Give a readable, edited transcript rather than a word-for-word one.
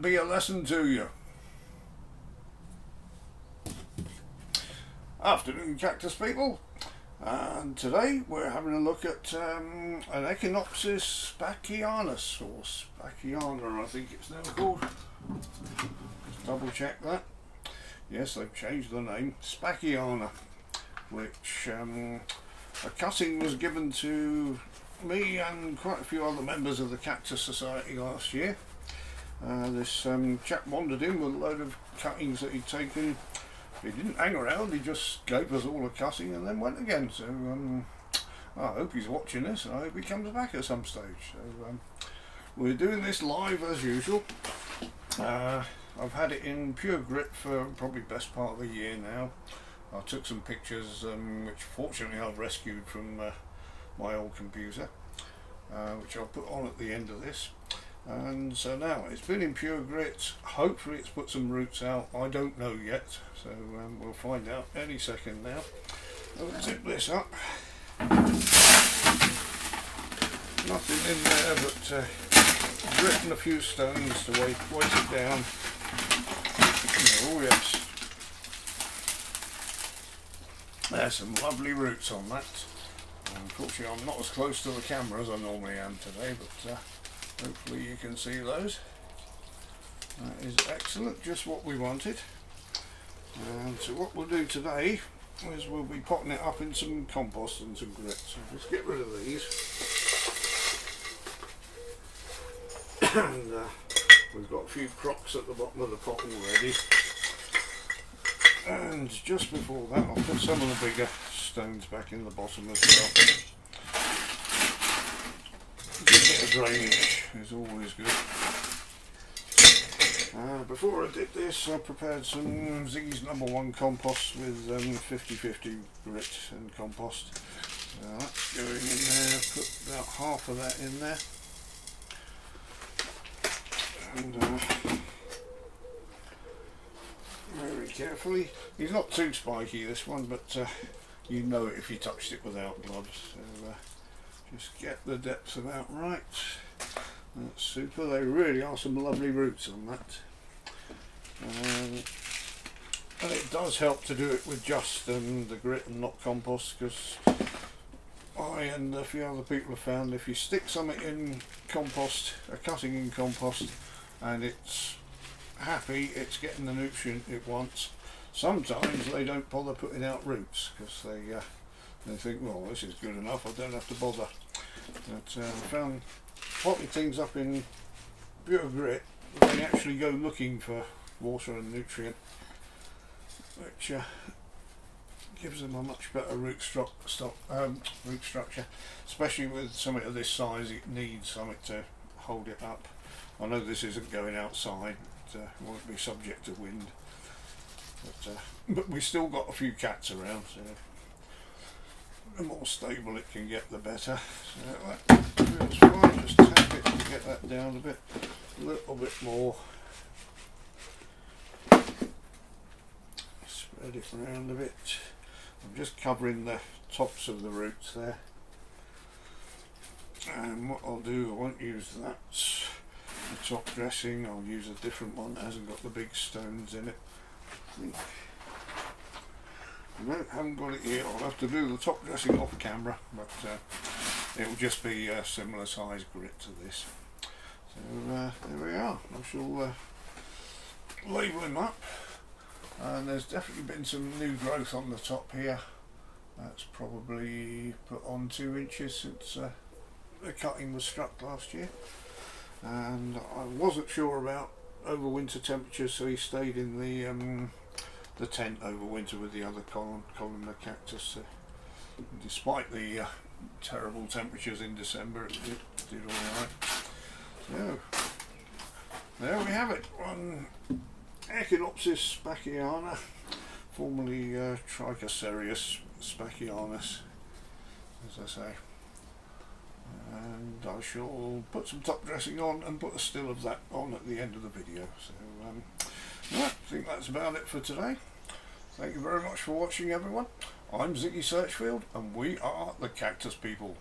that be a lesson to you? Afternoon, Cactus people, and today we're having a look at an Echinopsis spachianus, or spachiana I think it's now called. Just double check that. Yes, they've changed the name. Spachiana, which a cutting was given to me and quite a few other members of the Cactus Society last year. This chap wandered in with a load of cuttings that he'd taken. He didn't hang around, he just gave us all a cutting and then went again. So I hope he's watching this, and I hope he comes back at some stage. So we're doing this live as usual. I've had it in pure grit for probably best part of a year now. I took some pictures which fortunately I've rescued from my old computer, which I'll put on at the end of this. And so now it's been in pure grit. Hopefully it's put some roots out. I don't know yet, so we'll find out any second now. I'll zip this up. Nothing in there but grit and a few stones to weight it down. Oh yes, there's some lovely roots on that. Unfortunately I'm not as close to the camera as I normally am today, but hopefully you can see those. That is excellent, just what we wanted. And so what we'll do today is we'll be potting it up in some compost and some grit. So just get rid of these. And we've got a few crocks at the bottom of the pot already. And just before that I'll put some of the bigger stones back in the bottom as well. A bit of drainage is always good. Before I did this, I prepared some Ziggy's #1 compost with 50-50 grit and compost. That's going in there. Put about half of that in there. And very carefully. He's not too spiky, this one, but you know it if you touched it without gloves. So just get the depth about right. That's super. They really are some lovely roots on that. And it does help to do it with just the grit and not compost, because I and a few other people have found if you stick something in compost, a cutting in compost, and it's happy, it's getting the nutrient it wants, sometimes they don't bother putting out roots because they think, well, this is good enough, I don't have to bother. But I found potting things up in pure grit, they actually go looking for water and nutrient, which gives them a much better root structure, especially with something of this size. It needs something to hold it up. I know this isn't going outside, it won't be subject to wind, but we still got a few cats around, so the more stable it can get the better. So that feels fine. Just tap it to get that down a bit, a little bit more. Spread it around a bit. I'm just covering the tops of the roots there, and what I'll do, I won't use that the top dressing, I'll use a different one that hasn't got the big stones in it. No, haven't got it here. I'll have to do the top dressing off camera, but it will just be a similar size grit to this. So there we are. I shall label him up, and there's definitely been some new growth on the top here. That's probably put on 2 inches since the cutting was struck last year. And I wasn't sure about overwinter temperatures, so he stayed in the tent over winter with the other columnar cactus. Despite the terrible temperatures in December, it did alright. So there we have it, one Echinopsis spachiana, formerly Trichocereus spachianus, as I say. And I shall put some top dressing on and put a still of that on at the end of the video. So yeah, I think that's about it for today. Thank you very much for watching, everyone. I'm Ziggy Searchfield, and we are the Cactus People.